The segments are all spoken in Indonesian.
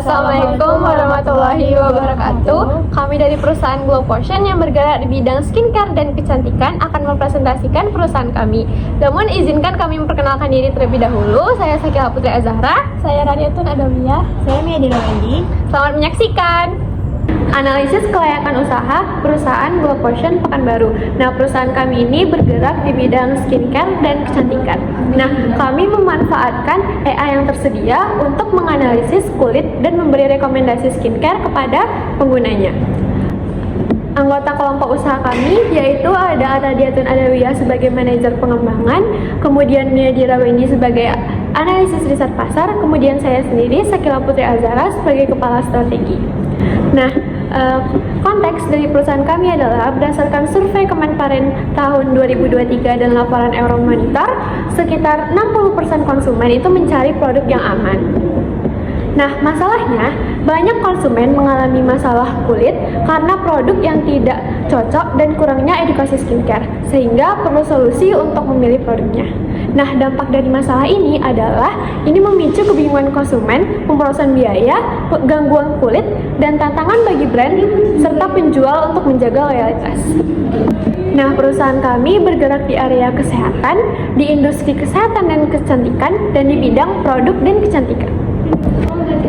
Assalamualaikum warahmatullahi wabarakatuh. Kami dari perusahaan Glow Potion yang bergerak di bidang skincare dan kecantikan akan mempresentasikan perusahaan kami. Namun izinkan kami memperkenalkan diri terlebih dahulu. Saya Sakila Putri Azahra. Saya Radiatun Adawiyah. Saya Mia Dirowendi. Selamat menyaksikan analisis kelayakan usaha perusahaan Glow Potion Pekanbaru. Nah, perusahaan kami ini bergerak di bidang skincare dan kecantikan. Nah, kami memanfaatkan AI yang tersedia untuk menganalisis kulit dan memberi rekomendasi skincare kepada penggunanya. Anggota kelompok usaha kami yaitu ada Radiatun Adawiyah sebagai manajer pengembangan, kemudian Mia Dirowendi sebagai analisis riset pasar, kemudian saya sendiri Sakila Putri Azahra sebagai kepala strategi. Nah, konteks dari perusahaan kami adalah berdasarkan survei Kemenparen tahun 2023 dan laporan Euromonitor, sekitar 60% konsumen itu mencari produk yang aman. Nah, masalahnya banyak konsumen mengalami masalah kulit karena produk yang tidak cocok dan kurangnya edukasi skincare, sehingga perlu solusi untuk memilih produknya. Nah, dampak dari masalah ini adalah ini memicu kebingungan konsumen, pemborosan biaya, gangguan kulit, dan tantangan bagi brand serta penjual untuk menjaga loyalitas. Nah, perusahaan kami bergerak di area kesehatan, di industri kesehatan dan kecantikan, dan di bidang produk dan kecantikan.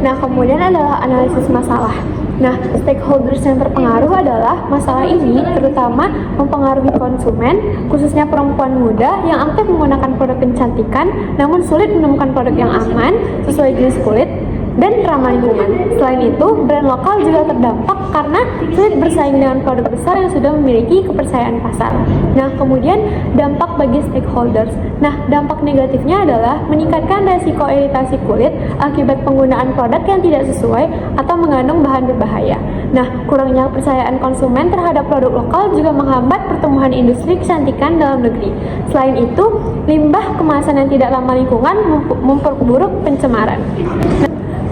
Nah, kemudian adalah analisis masalah. Nah, stakeholders yang terpengaruh adalah masalah ini terutama mempengaruhi konsumen, khususnya perempuan muda yang aktif menggunakan produk kecantikan namun sulit menemukan produk yang aman, sesuai jenis kulit, dan ramah lingkungan. Selain itu, brand lokal juga terdampak karena sulit bersaing dengan produk besar yang sudah memiliki kepercayaan pasar. Nah, kemudian dampak bagi stakeholders. Nah, dampak negatifnya adalah meningkatkan resiko iritasi kulit akibat penggunaan produk yang tidak sesuai atau mengandung bahan berbahaya. Nah, kurangnya kepercayaan konsumen terhadap produk lokal juga menghambat pertumbuhan industri kecantikan dalam negeri. Selain itu, limbah kemasan yang tidak ramah lingkungan memperburuk pencemaran.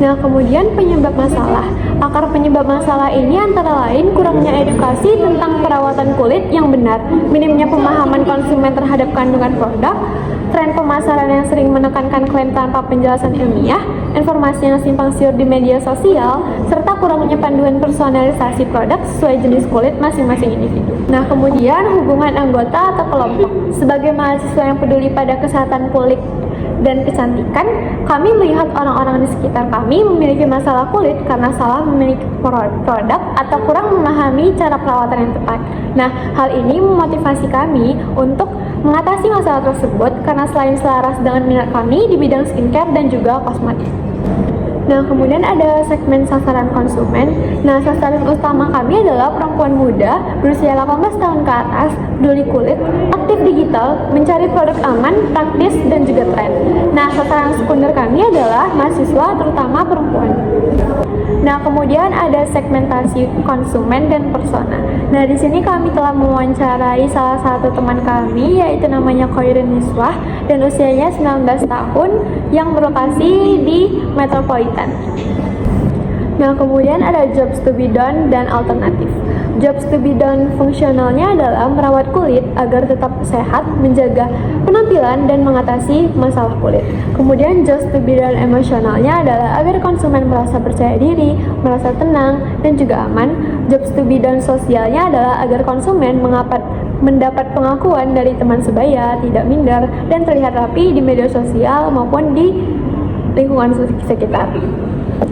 Nah, kemudian penyebab masalah. Akar penyebab masalah ini antara lain kurangnya edukasi tentang perawatan kulit yang benar, minimnya pemahaman konsumen terhadap kandungan produk, tren pemasaran yang sering menekankan klaim tanpa penjelasan ilmiah, informasi yang simpang siur di media sosial, serta kurangnya panduan personalisasi produk sesuai jenis kulit masing-masing individu. Nah, kemudian hubungan anggota atau kelompok. Sebagai mahasiswa yang peduli pada kesehatan kulit dan kecantikan, kami melihat orang-orang di sekitar kami memiliki masalah kulit karena salah memiliki produk atau kurang memahami cara perawatan yang tepat. Nah, hal ini memotivasi kami untuk mengatasi masalah tersebut karena selain selaras dengan minat kami di bidang skincare dan juga kosmetik. Nah, kemudian ada segmen sasaran konsumen. Nah, sasaran utama kami adalah perempuan muda berusia 18 tahun ke atas, peduli kulit, aktif digital, mencari produk aman, praktis, dan juga tren. Nah, sasaran sekunder kami adalah mahasiswa, terutama perempuan. Nah, kemudian ada segmentasi konsumen dan persona. Nah, di sini kami telah mewawancarai salah satu teman kami, yaitu namanya Khairin Niswah, dan usianya 19 tahun, yang berlokasi di Metropolitan. Nah, kemudian ada jobs to be done dan alternatif. Jobs to be done fungsionalnya adalah merawat kulit agar tetap sehat, menjaga penampilan, dan mengatasi masalah kulit. Kemudian jobs to be done emosionalnya adalah agar konsumen merasa percaya diri, merasa tenang, dan juga aman. Jobs to be done sosialnya adalah agar konsumen mendapat pengakuan dari teman sebaya, tidak minder, dan terlihat rapi di media sosial maupun di lingkungan sekitar.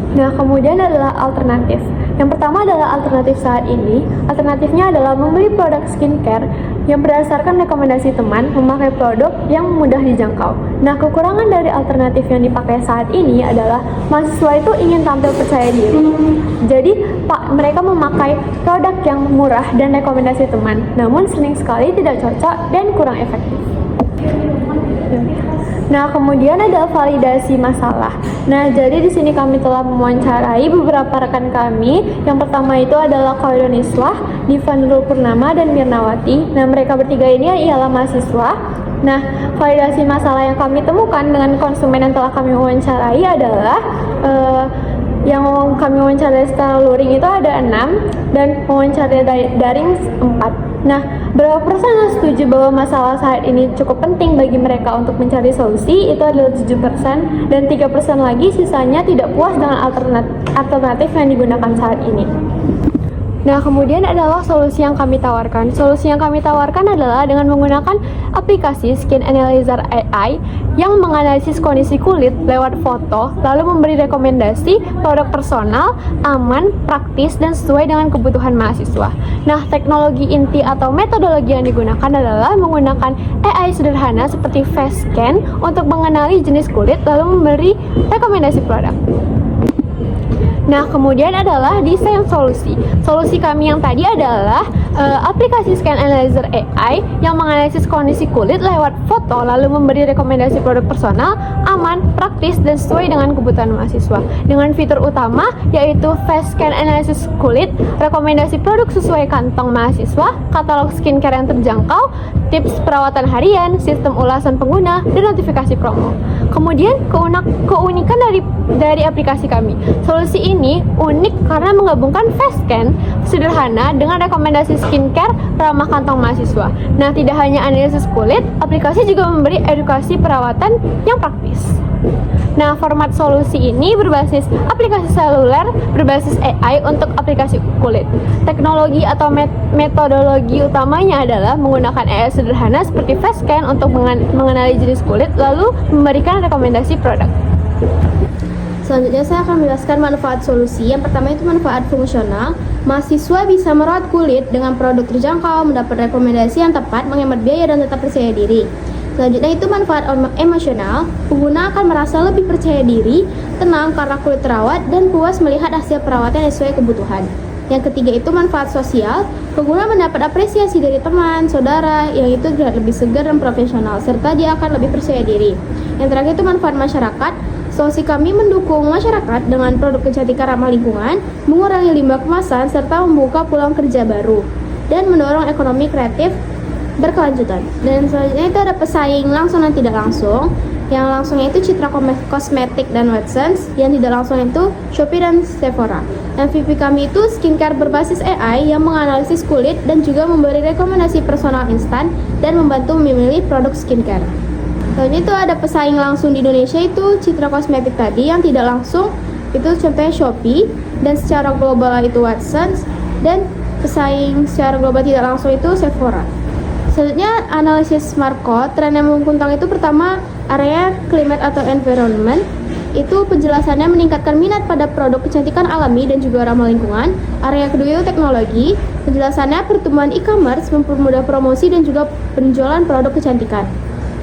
Nah, kemudian adalah alternatif. Yang pertama adalah alternatif saat ini. Alternatifnya adalah membeli produk skincare yang berdasarkan rekomendasi teman, memakai produk yang mudah dijangkau. Nah, kekurangan dari alternatif yang dipakai saat ini adalah mahasiswa itu ingin tampil percaya diri. Jadi, mereka memakai produk yang murah dan rekomendasi teman, namun sering sekali tidak cocok dan kurang efektif. Nah, kemudian ada validasi masalah. Nah, jadi di sini kami telah mewawancarai beberapa rekan kami. Yang pertama itu adalah Khairin Niswah, Diva Nurul Purnama, dan Mirnawati. Nah, mereka bertiga ini ialah mahasiswa. Nah, validasi masalah yang kami temukan dengan konsumen yang telah kami wawancarai adalah yang kami wawancarai secara luring itu ada 6 dan wawancara daring 4. Nah, Berapa persen yang setuju bahwa masalah saat ini cukup penting bagi mereka untuk mencari solusi? Itu adalah 7%, dan 3% lagi sisanya tidak puas dengan alternatif yang digunakan saat ini. Nah, kemudian adalah solusi yang kami tawarkan. Solusi yang kami tawarkan adalah dengan menggunakan aplikasi Skin Analyzer AI yang menganalisis kondisi kulit lewat foto, lalu memberi rekomendasi produk personal, aman, praktis, dan sesuai dengan kebutuhan mahasiswa. Nah, teknologi inti atau metodologi yang digunakan adalah menggunakan AI sederhana seperti face scan untuk mengenali jenis kulit, lalu memberi rekomendasi produk. Nah, kemudian adalah desain solusi. Solusi kami yang tadi adalah aplikasi Skin Analyzer AI yang menganalisis kondisi kulit lewat foto, lalu memberi rekomendasi produk personal, aman, praktis, dan sesuai dengan kebutuhan mahasiswa. Dengan fitur utama yaitu Face Scan Analysis kulit, rekomendasi produk sesuai kantong mahasiswa, katalog skincare yang terjangkau, tips perawatan harian, sistem ulasan pengguna, dan notifikasi promo. Kemudian keunikan dari aplikasi kami. Solusi ini unik karena menggabungkan face scan sederhana dengan rekomendasi skincare ramah kantong mahasiswa. Nah, tidak hanya analisis kulit, aplikasi juga memberi edukasi perawatan yang praktis. Nah, format solusi ini berbasis aplikasi seluler berbasis AI untuk aplikasi kulit. Teknologi atau metodologi utamanya adalah menggunakan AI sederhana seperti face scan untuk mengenali jenis kulit, lalu memberikan rekomendasi produk. Selanjutnya saya akan menjelaskan manfaat solusi. Yang pertama itu manfaat fungsional. Mahasiswa bisa merawat kulit dengan produk terjangkau, mendapat rekomendasi yang tepat, menghemat biaya, dan tetap percaya diri. Selanjutnya itu manfaat emosional. Pengguna akan merasa lebih percaya diri, tenang karena kulit terawat, dan puas melihat hasil perawatan yang sesuai kebutuhan. Yang ketiga itu manfaat sosial. Pengguna mendapat apresiasi dari teman, saudara, yang itu terlihat lebih segar dan profesional, serta dia akan lebih percaya diri. Yang terakhir itu manfaat masyarakat. Solusi kami mendukung masyarakat dengan produk kecantikan ramah lingkungan, mengurangi limbah kemasan, serta membuka peluang kerja baru, dan mendorong ekonomi kreatif berkelanjutan. Dan selanjutnya itu ada pesaing langsung dan tidak langsung. Yang langsungnya itu Citra Kosmetik dan Watsons, yang tidak langsung itu Shopee dan Sephora. MVP kami itu skincare berbasis AI yang menganalisis kulit dan juga memberi rekomendasi personal instan dan membantu memilih produk skincare. Selanjutnya itu ada pesaing langsung di Indonesia itu Citra Kosmetik tadi, yang tidak langsung itu contohnya Shopee, dan secara global itu Watsons, dan pesaing secara global tidak langsung itu Sephora. Selanjutnya analisis smart code. Tren yang menguntungkan itu pertama area climate atau environment. Itu penjelasannya meningkatkan minat pada produk kecantikan alami dan juga ramah lingkungan. Area kedua itu teknologi. Penjelasannya pertumbuhan e-commerce mempermudah promosi dan juga penjualan produk kecantikan.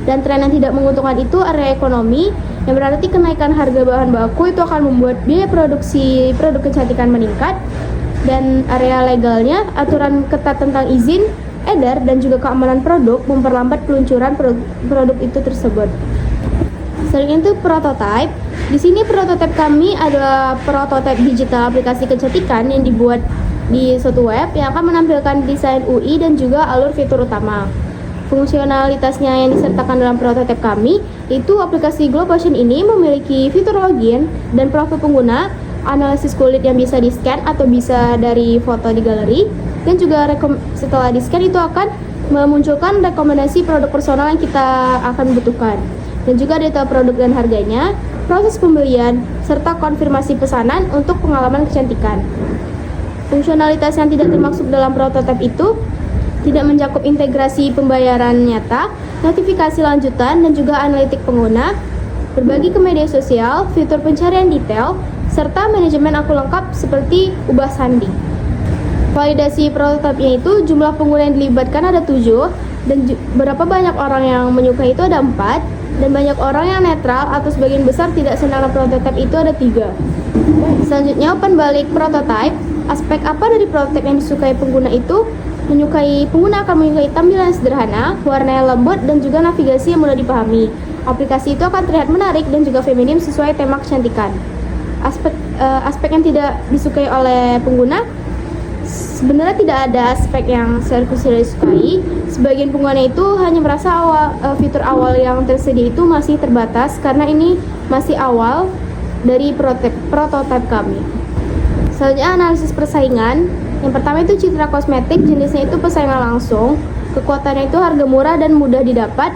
Dan tren yang tidak menguntungkan itu area ekonomi, yang berarti kenaikan harga bahan baku itu akan membuat biaya produksi produk kecantikan meningkat. Dan area legalnya, aturan ketat tentang izin edar dan juga keamanan produk memperlambat peluncuran produk itu tersebut. Selanjutnya itu prototype. Di sini prototype kami adalah prototype digital aplikasi kecantikan yang dibuat di suatu web yang akan menampilkan desain UI dan juga alur fitur utama. Fungsionalitasnya yang disertakan dalam prototipe kami itu aplikasi Globotion ini memiliki fitur login dan profil pengguna, analisis kulit yang bisa di-scan atau bisa dari foto di galeri, dan juga setelah di-scan itu akan memunculkan rekomendasi produk personal yang kita akan butuhkan, dan juga data produk dan harganya, proses pembelian, serta konfirmasi pesanan untuk pengalaman kecantikan. Fungsionalitas yang tidak termaksud dalam prototipe itu tidak mencakup integrasi pembayaran nyata, notifikasi lanjutan, dan juga analitik pengguna, berbagi ke media sosial, fitur pencarian detail, serta manajemen akun lengkap seperti ubah sandi. Validasi prototipenya itu jumlah pengguna yang dilibatkan ada 7, dan berapa banyak orang yang menyukai itu ada 4, dan banyak orang yang netral atau sebagian besar tidak senang dengan prototipe itu ada 3. Selanjutnya open balik prototipe. Aspek apa dari prototipe yang disukai pengguna itu? Pengguna akan menyukai tampilan sederhana, warna yang lembut, dan juga navigasi yang mudah dipahami. Aplikasi itu akan terlihat menarik dan juga feminim sesuai tema kecantikan. Aspek yang tidak disukai oleh pengguna, sebenarnya tidak ada aspek yang serius disukai. Sebagian pengguna itu hanya merasa fitur awal yang tersedia itu masih terbatas karena ini masih awal dari prototipe kami. Selanjutnya analisis persaingan. Yang pertama itu Citra Kosmetik, jenisnya itu persaingan langsung. Kekuatannya itu harga murah dan mudah didapat.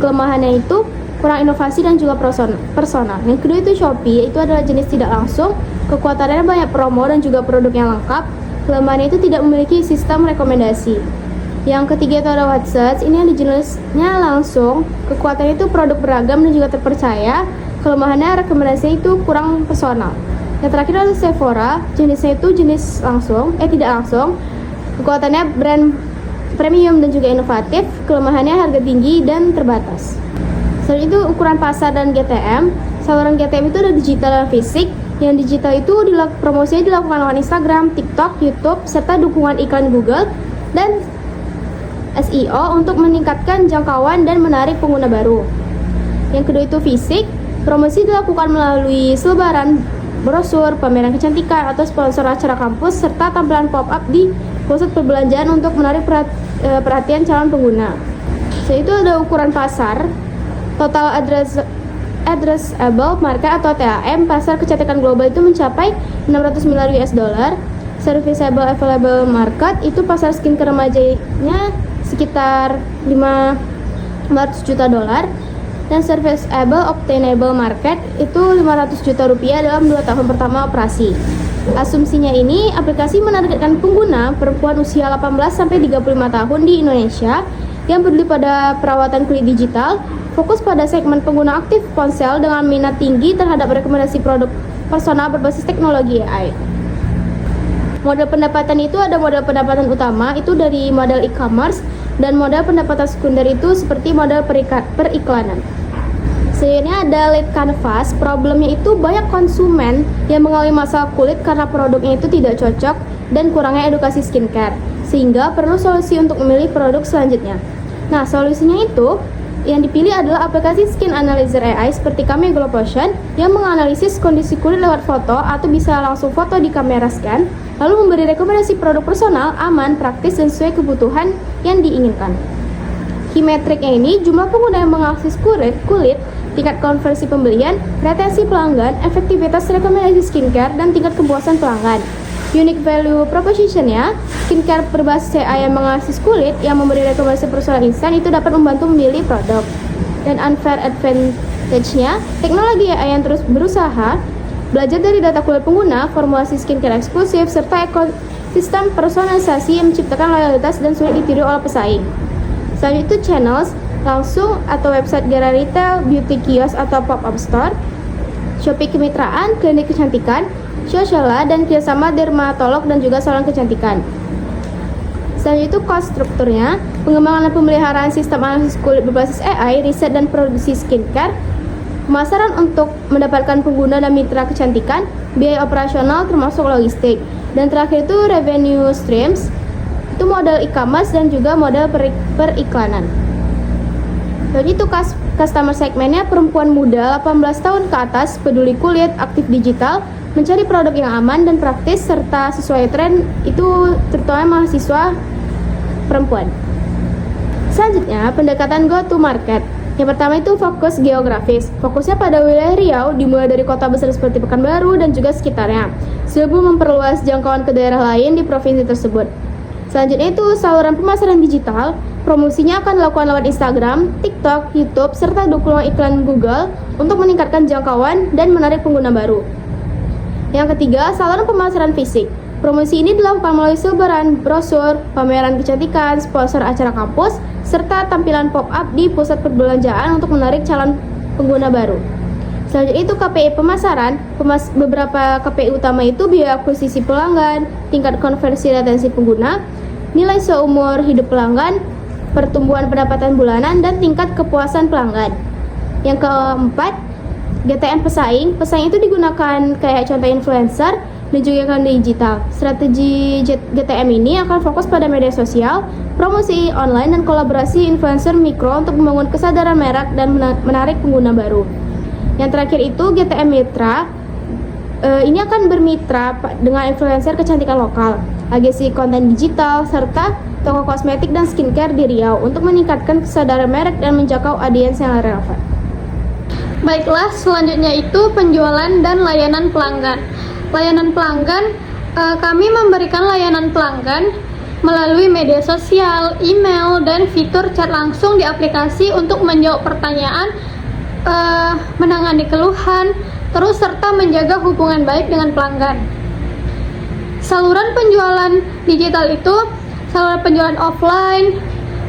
Kelemahannya itu kurang inovasi dan juga personal. Yang kedua itu Shopee, itu adalah jenis tidak langsung. Kekuatannya banyak promo dan juga produk yang lengkap. Kelemahannya itu tidak memiliki sistem rekomendasi. Yang ketiga itu ada Watsons, ini yang jenisnya langsung. Kekuatannya itu produk beragam dan juga terpercaya. Kelemahannya rekomendasi itu kurang personal. Yang terakhir ada Sephora, jenisnya itu jenis tidak langsung. Kekuatannya brand premium dan juga inovatif. Kelemahannya harga tinggi dan terbatas. Selain itu ukuran pasar dan GTM. Saluran GTM itu ada digital dan fisik. Yang digital itu promosinya dilakukan lewat Instagram, TikTok, YouTube, serta dukungan iklan Google dan SEO untuk meningkatkan jangkauan dan menarik pengguna baru. Yang kedua itu fisik. Promosi dilakukan melalui selebaran, brosur, pameran kecantikan, atau sponsor acara kampus, serta tampilan pop-up di pusat perbelanjaan untuk menarik perhatian calon pengguna. Selain itu ada ukuran pasar. Total addressable market atau TAM pasar kecantikan global itu mencapai 600 miliar US dollar. Serviceable available market itu pasar skincare remajanya sekitar 500 juta dolar. Dan serviceable obtainable market itu 500 juta rupiah dalam 2 tahun pertama operasi. Asumsinya ini, aplikasi menargetkan pengguna perempuan usia 18-35 tahun di Indonesia yang peduli pada perawatan kulit digital, fokus pada segmen pengguna aktif ponsel dengan minat tinggi terhadap rekomendasi produk personal berbasis teknologi AI. Model pendapatan itu ada model pendapatan utama itu dari model e-commerce dan model pendapatan sekunder itu seperti model periklanan. Selanjutnya ada lead canvas. Problemnya itu banyak konsumen yang mengalami masalah kulit karena produknya itu tidak cocok dan kurangnya edukasi skincare, sehingga perlu solusi untuk memilih produk selanjutnya. Nah, solusinya itu yang dipilih adalah aplikasi Skin Analyzer AI seperti Kami Glow Potion yang menganalisis kondisi kulit lewat foto atau bisa langsung foto di kamera scan, lalu memberi rekomendasi produk personal, aman, praktis, dan sesuai kebutuhan yang diinginkan. Key metricnya ini jumlah pengguna yang mengakses kulit, tingkat konversi pembelian, retensi pelanggan, efektivitas rekomendasi skincare, dan tingkat kepuasan pelanggan. Unique value proposition-nya, skincare berbasis AI yang mengakses kulit yang memberi rekomendasi personal instan itu dapat membantu memilih produk. Dan unfair advantage-nya, teknologi AI yang terus berusaha belajar dari data kulit pengguna, formulasi skincare eksklusif, serta ekosistem personalisasi yang menciptakan loyalitas dan sulit ditiru oleh pesaing. Selanjutnya itu channels, langsung atau website gerai retail, beauty kiosk atau pop-up store, Shopee kemitraan, klinik kecantikan, Sociala, dan kerjasama dermatolog dan juga salon kecantikan. Selanjutnya itu cost strukturnya, pengembangan dan pemeliharaan sistem analisis kulit berbasis AI, riset dan produksi skincare, pemasaran untuk mendapatkan pengguna dan mitra kecantikan, biaya operasional termasuk logistik, dan terakhir itu revenue streams, itu model e-commerce dan juga model periklanan. Jadi itu customer segmennya perempuan muda 18 tahun ke atas, peduli kulit, aktif digital, mencari produk yang aman dan praktis serta sesuai tren, itu terutama mahasiswa perempuan. Selanjutnya, pendekatan go to market. Yang pertama itu fokus geografis. Fokusnya pada wilayah Riau, dimulai dari kota besar seperti Pekanbaru dan juga sekitarnya, sebelum memperluas jangkauan ke daerah lain di provinsi tersebut. Selanjutnya itu saluran pemasaran digital. Promosinya akan dilakukan lewat Instagram, TikTok, YouTube, serta dukungan iklan Google untuk meningkatkan jangkauan dan menarik pengguna baru. Yang ketiga, saluran pemasaran fisik. Promosi ini dilakukan melalui selebaran, brosur, pameran kecantikan, sponsor acara kampus, serta tampilan pop-up di pusat perbelanjaan untuk menarik calon pengguna baru. Selanjutnya itu KPI pemasaran. Beberapa KPI utama itu biaya akuisisi pelanggan, tingkat konversi retensi pengguna, nilai seumur hidup pelanggan, pertumbuhan pendapatan bulanan, dan tingkat kepuasan pelanggan. Yang keempat, GTM pesaing. Pesaing itu digunakan kayak contoh influencer dan juga iklan digital. Strategi GTM ini akan fokus pada media sosial, promosi online, dan kolaborasi influencer mikro untuk membangun kesadaran merek dan menarik pengguna baru. Yang terakhir itu GTM Mitra. Ini akan bermitra dengan influencer kecantikan lokal, agensi konten digital, serta toko kosmetik dan skincare di Riau untuk meningkatkan kesadaran merek dan menjangkau audiens yang relevan. Baiklah, selanjutnya itu penjualan dan layanan pelanggan. Layanan pelanggan, kami memberikan layanan pelanggan melalui media sosial, email, dan fitur chat langsung di aplikasi untuk menjawab pertanyaan, menangani keluhan, terus serta menjaga hubungan baik dengan pelanggan. Saluran penjualan digital itu saluran penjualan offline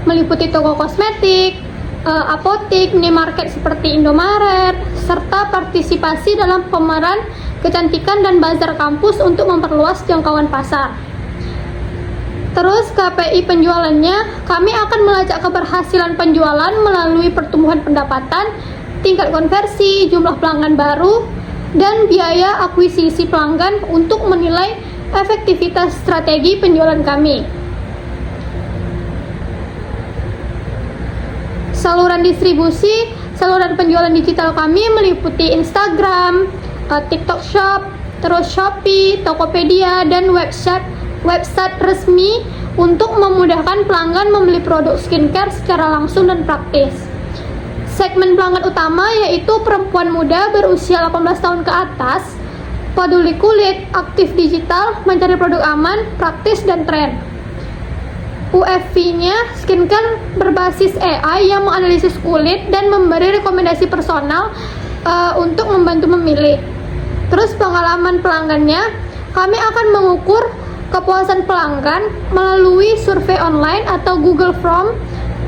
meliputi toko kosmetik, apotik, minimarket seperti Indomaret, serta partisipasi dalam pameran kecantikan dan bazar kampus untuk memperluas jangkauan pasar. Terus KPI penjualannya, kami akan melacak keberhasilan penjualan melalui pertumbuhan pendapatan, tingkat konversi, jumlah pelanggan baru, dan biaya akuisisi pelanggan untuk menilai efektivitas strategi penjualan kami. Saluran distribusi, saluran penjualan digital kami meliputi Instagram, TikTok Shop, terus Shopee, Tokopedia, dan website resmi untuk memudahkan pelanggan membeli produk skincare secara langsung dan praktis. Segmen pelanggan utama yaitu perempuan muda berusia 18 tahun ke atas, peduli kulit, aktif digital, mencari produk aman, praktis, dan tren. UFV-nya skincare berbasis AI yang menganalisis kulit dan memberi rekomendasi personal untuk membantu memilih. Terus pengalaman pelanggannya, kami akan mengukur kepuasan pelanggan melalui survei online atau Google Form,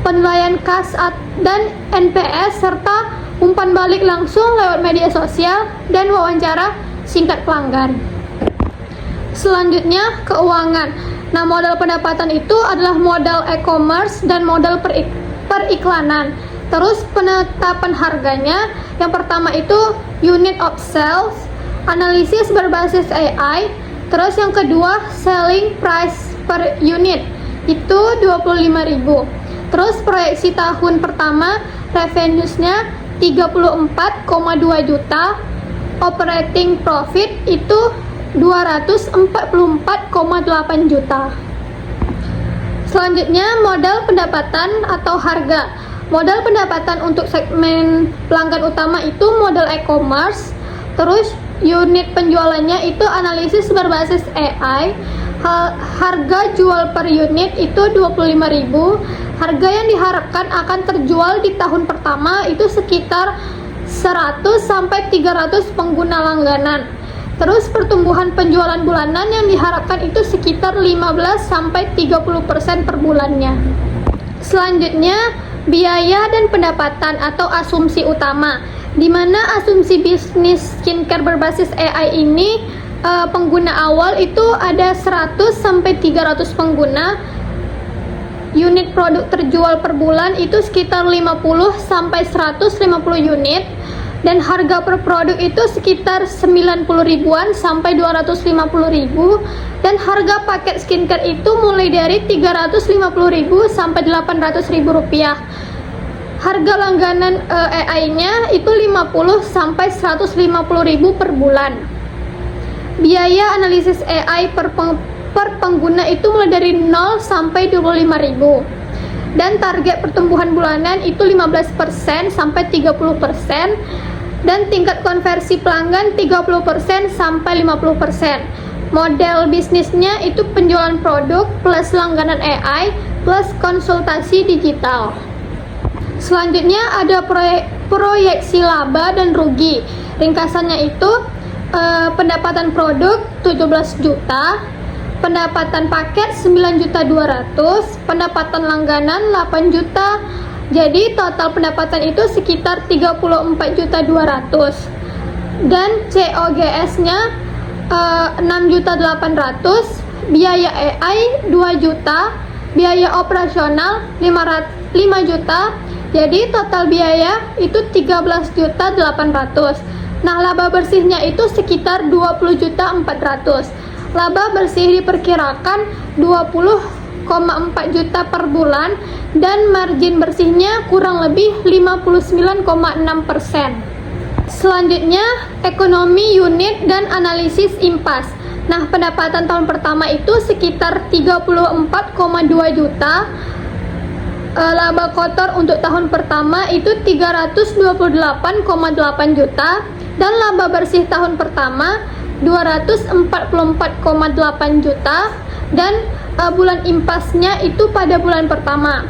penilaian KAS dan NPS, serta umpan balik langsung lewat media sosial dan wawancara singkat pelanggan. Selanjutnya, keuangan. Nah, modal pendapatan itu adalah modal e-commerce dan modal periklanan. Terus penetapan harganya, yang pertama itu unit of sales, analisis berbasis AI. Terus yang kedua, selling price per unit, itu 25.000. Terus proyeksi tahun pertama, revenues-nya 34,2 juta, operating profit itu 244,8 juta. Selanjutnya, modal pendapatan atau harga. Modal pendapatan untuk segmen pelanggan utama itu modal e-commerce. Terus unit penjualannya itu analisis berbasis AI. Harga jual per unit itu 25.000. Harga yang diharapkan akan terjual di tahun pertama itu sekitar 100 sampai 300 pengguna langganan. Terus pertumbuhan penjualan bulanan yang diharapkan itu sekitar 15 sampai 30% per bulannya. Selanjutnya, biaya dan pendapatan atau asumsi utama, di mana asumsi bisnis skincare berbasis AI ini pengguna awal itu ada 100 sampai 300 pengguna. Unit produk terjual per bulan itu sekitar 50 sampai 150 unit, dan harga per produk itu sekitar 90 ribuan sampai 250 ribu, dan harga paket skincare itu mulai dari 350 ribu sampai 800 ribu rupiah. Harga langganan AI-nya itu 50 sampai 150 ribu per bulan. Biaya analisis AI per pengguna itu mulai dari 0 sampai 25 ribu. Dan target pertumbuhan bulanan itu 15% sampai 30%, dan tingkat konversi pelanggan 30% sampai 50%. Model bisnisnya itu penjualan produk plus langganan AI plus konsultasi digital. Selanjutnya ada proyeksi laba dan rugi. Ringkasannya itu pendapatan produk 17 juta, pendapatan paket 9.200.000, pendapatan langganan 8 juta. Jadi total pendapatan itu sekitar 34.200.000, dan COGS-nya 6.800.000, biaya AI 2 juta, biaya operasional 5 juta. Jadi total biaya itu 13.800.000. Nah, laba bersihnya itu sekitar 20.400.000. Laba bersih diperkirakan 20,4 juta per bulan, dan margin bersihnya kurang lebih 59,6%. Selanjutnya, ekonomi unit dan analisis impas. Nah, pendapatan tahun pertama itu sekitar 34,2 juta. Laba kotor untuk tahun pertama itu 328,8 juta, dan laba bersih tahun pertama 244,8 juta, dan bulan impasnya itu pada bulan pertama.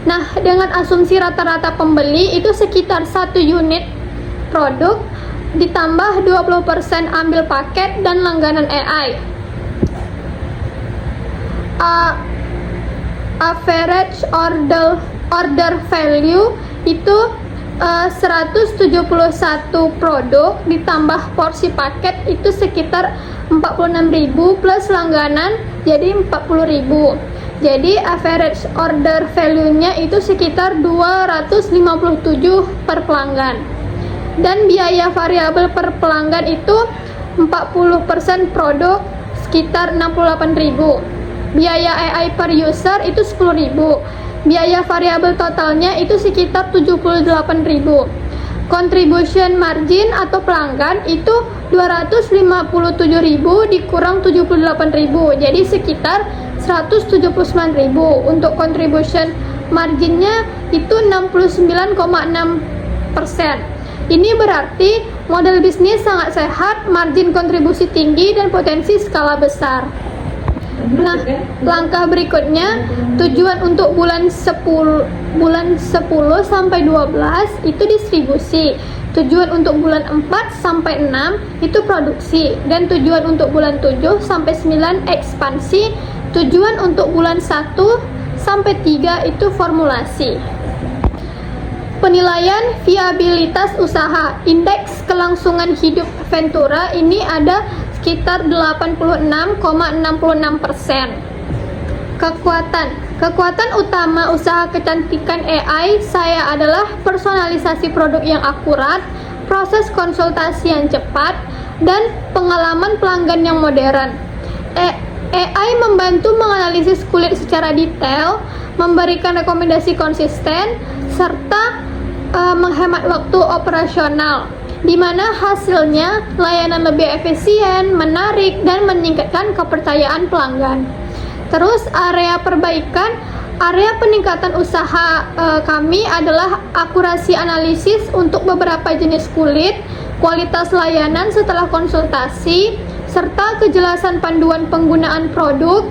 Nah, dengan asumsi rata-rata pembeli itu sekitar 1 unit produk ditambah 20% ambil paket dan langganan AI. Average order value itu 171 produk ditambah porsi paket itu sekitar 46.000 plus langganan jadi 40.000. Jadi average order value-nya itu sekitar 257 per pelanggan. Dan biaya variabel per pelanggan itu 40% produk sekitar 68.000. Biaya AI per user itu 10.000. Biaya variabel totalnya itu sekitar 78.000. Contribution margin atau pelanggan itu 257.000 dikurang 78.000. Jadi sekitar 179.000. Untuk contribution marginnya itu 69,6%. Ini berarti model bisnis sangat sehat, margin kontribusi tinggi dan potensi skala besar. Nah, langkah berikutnya tujuan untuk bulan 10 sampai 12 itu distribusi. Tujuan untuk bulan 4 sampai 6 itu produksi dan tujuan untuk bulan 7 sampai 9 ekspansi. Tujuan untuk bulan 1 sampai 3 itu formulasi. Penilaian viabilitas usaha, indeks kelangsungan hidup Ventura ini ada sekitar 86,66%. Kekuatan utama usaha kecantikan AI saya adalah personalisasi produk yang akurat, proses konsultasi yang cepat, dan pengalaman pelanggan yang modern. AI membantu menganalisis kulit secara detail, memberikan rekomendasi konsisten, serta menghemat waktu operasional, di mana hasilnya layanan lebih efisien, menarik, dan meningkatkan kepercayaan pelanggan. Terus area perbaikan, area peningkatan usaha kami adalah akurasi analisis untuk beberapa jenis kulit, kualitas layanan setelah konsultasi, serta kejelasan panduan penggunaan produk.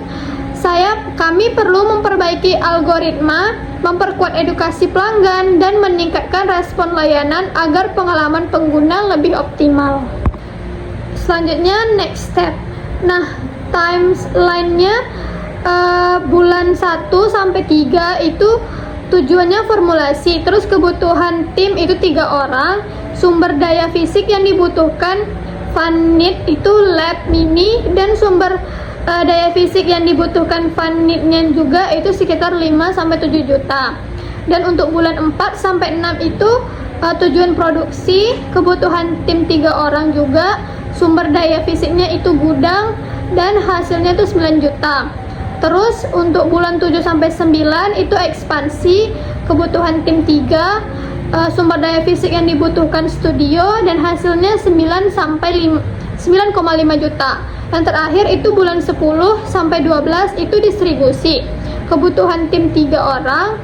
Kami perlu memperbaiki algoritma, memperkuat edukasi pelanggan, dan meningkatkan respon layanan agar pengalaman pengguna lebih optimal. Selanjutnya next step. Nah, timeline-nya bulan 1 sampai 3 itu tujuannya formulasi, terus kebutuhan tim itu 3 orang, sumber daya fisik yang dibutuhkan Funit itu lab mini, dan sumber daya fisik yang dibutuhkan Funitnya juga itu sekitar 5 sampai 7 juta. Dan untuk bulan 4 sampai 6 itu tujuan produksi, kebutuhan tim 3 orang juga, sumber daya fisiknya itu gudang, dan hasilnya itu 9 juta. Terus untuk bulan 7 sampai 9 itu ekspansi, kebutuhan tim 3, sumber daya fisik yang dibutuhkan studio, dan hasilnya 9,5 juta. Yang terakhir itu bulan 10 sampai 12 itu distribusi, kebutuhan tim 3 orang,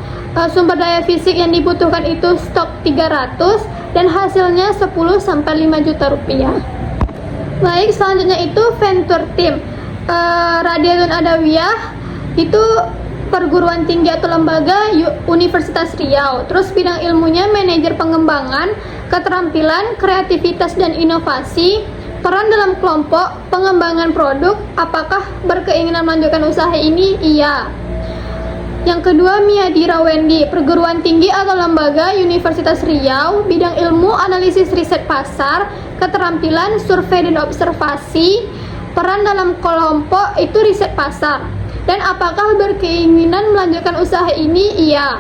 sumber daya fisik yang dibutuhkan itu stok 300, dan hasilnya 10 sampai 5 juta rupiah. Baik, selanjutnya itu venture team. Radiatun Adawiyah itu perguruan tinggi atau lembaga Universitas Riau. Terus bidang ilmunya manajer pengembangan, keterampilan, kreativitas, dan inovasi. Peran dalam kelompok, pengembangan produk. Apakah berkeinginan melanjutkan usaha ini? Iya. Yang kedua, Miadira Wendy, perguruan tinggi atau lembaga Universitas Riau, bidang ilmu analisis riset pasar, keterampilan, survei dan observasi. Peran dalam kelompok itu riset pasar. Dan apakah berkeinginan melanjutkan usaha ini? Iya.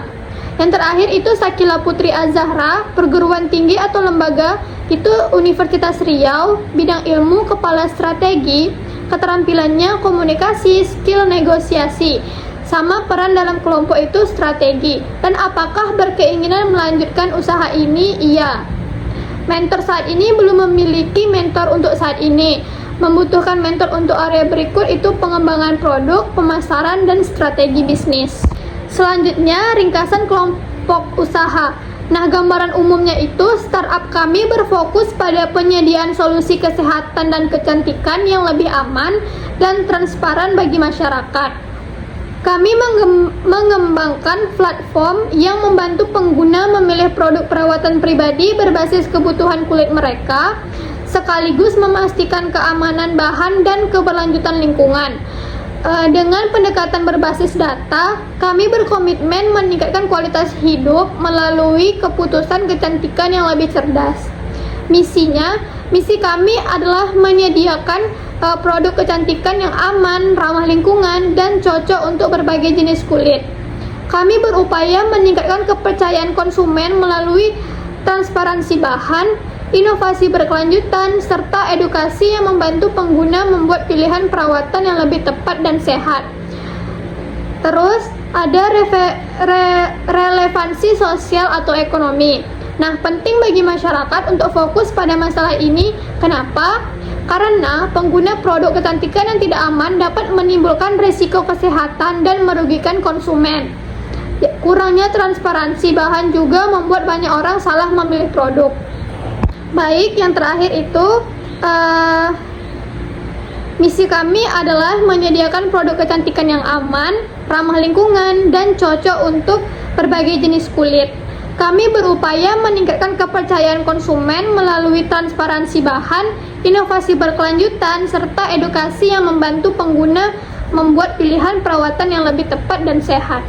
Yang terakhir itu Sakila Putri Azahra, perguruan tinggi atau lembaga itu Universitas Riau, bidang ilmu kepala strategi, keterampilannya komunikasi, skill negosiasi. Sama peran dalam kelompok itu strategi. Dan apakah berkeinginan melanjutkan usaha ini? Iya. Mentor saat ini belum memiliki mentor untuk saat ini. Membutuhkan mentor untuk area berikut itu pengembangan produk, pemasaran, dan strategi bisnis. Selanjutnya, ringkasan kelompok usaha. Nah, gambaran umumnya itu startup kami berfokus pada penyediaan solusi kesehatan dan kecantikan yang lebih aman dan transparan bagi masyarakat. Kami mengembangkan platform yang membantu pengguna memilih produk perawatan pribadi berbasis kebutuhan kulit mereka, sekaligus memastikan keamanan bahan dan keberlanjutan lingkungan. Dengan pendekatan berbasis data, kami berkomitmen meningkatkan kualitas hidup melalui keputusan kecantikan yang lebih cerdas. Misi kami adalah menyediakan produk kecantikan yang aman, ramah lingkungan, dan cocok untuk berbagai jenis kulit. Kami berupaya meningkatkan kepercayaan konsumen melalui transparansi bahan, inovasi berkelanjutan, serta edukasi yang membantu pengguna membuat pilihan perawatan yang lebih tepat dan sehat. Terus, ada relevansi sosial atau ekonomi. Nah, penting bagi masyarakat untuk fokus pada masalah ini. Kenapa? Karena pengguna produk kecantikan yang tidak aman dapat menimbulkan risiko kesehatan dan merugikan konsumen. Kurangnya transparansi bahan juga membuat banyak orang salah memilih produk. Baik, yang terakhir itu misi kami adalah menyediakan produk kecantikan yang aman, ramah lingkungan, dan cocok untuk berbagai jenis kulit. Kami berupaya meningkatkan kepercayaan konsumen melalui transparansi bahan, inovasi berkelanjutan, serta edukasi yang membantu pengguna membuat pilihan perawatan yang lebih tepat dan sehat.